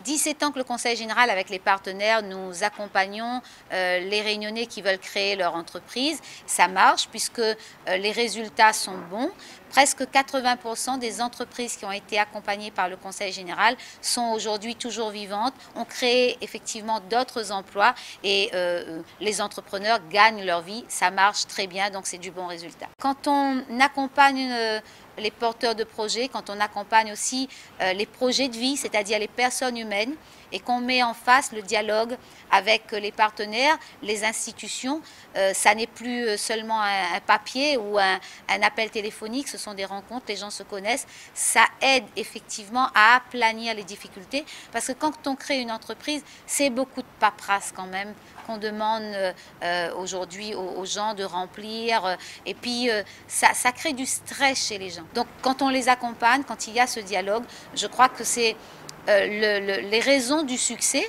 17 ans que le Conseil général, avec les partenaires, nous accompagnons les Réunionnais qui veulent créer leur entreprise. Ça marche puisque les résultats sont bons. Presque 80% des entreprises qui ont été accompagnées par le Conseil général sont aujourd'hui toujours vivantes, ont créé effectivement d'autres emplois et les entrepreneurs gagnent leur vie. Ça marche très bien, donc c'est du bon résultat. Quand on accompagne les porteurs de projets, quand on accompagne aussi les projets de vie, c'est-à-dire les personnes humaines, et qu'on met en face le dialogue avec les partenaires, les institutions, ça n'est plus seulement un papier ou un appel téléphonique, ce sont des rencontres, les gens se connaissent, ça aide effectivement à aplanir les difficultés, parce que quand on crée une entreprise, c'est beaucoup de paperasse quand même qu'on demande aujourd'hui aux gens de remplir, et puis ça crée du stress chez les gens. Donc quand on les accompagne, quand il y a ce dialogue, je crois que c'est les raisons du succès,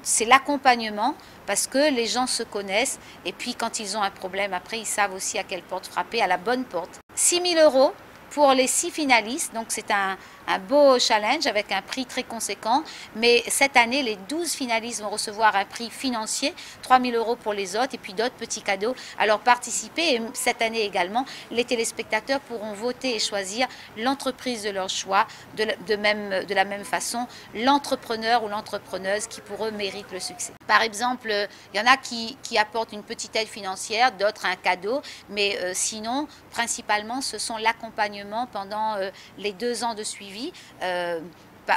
c'est l'accompagnement, parce que les gens se connaissent et puis quand ils ont un problème, après ils savent aussi à quelle porte frapper, à la bonne porte. 6 000 € pour les 6 finalistes, donc c'est un beau challenge avec un prix très conséquent, mais cette année les 12 finalistes vont recevoir un prix financier, 3 000 € pour les autres et puis d'autres petits cadeaux. Alors participez, et cette année également les téléspectateurs pourront voter et choisir l'entreprise de leur choix, de la même façon l'entrepreneur ou l'entrepreneuse qui pour eux mérite le succès. Par exemple, il y en a qui apportent une petite aide financière, d'autres un cadeau, mais sinon principalement ce sont l'accompagnement pendant les 2 ans de suivi.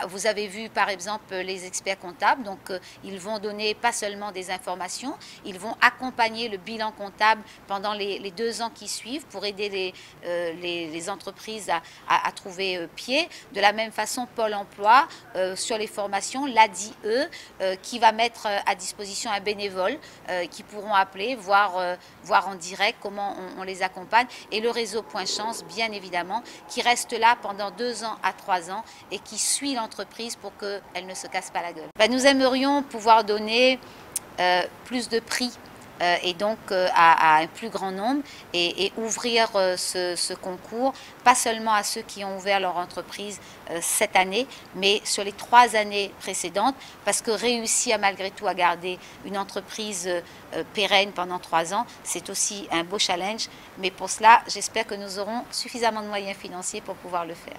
Vous avez vu par exemple les experts comptables, donc ils vont donner pas seulement des informations, ils vont accompagner le bilan comptable pendant les 2 ans qui suivent pour aider les entreprises à trouver pied. De la même façon, Pôle emploi, sur les formations, l'ADIE, qui va mettre à disposition un bénévole qui pourront appeler, voir en direct comment on les accompagne, et le réseau Point Chance, bien évidemment, qui reste là pendant 2 ans à 3 ans et qui suit l'entreprise pour qu'elle ne se casse pas la gueule. Nous aimerions pouvoir donner plus de prix et donc à un plus grand nombre et ouvrir ce concours, pas seulement à ceux qui ont ouvert leur entreprise cette année, mais sur les 3 années précédentes, parce que réussir malgré tout à garder une entreprise pérenne pendant 3 ans, c'est aussi un beau challenge, mais pour cela, j'espère que nous aurons suffisamment de moyens financiers pour pouvoir le faire.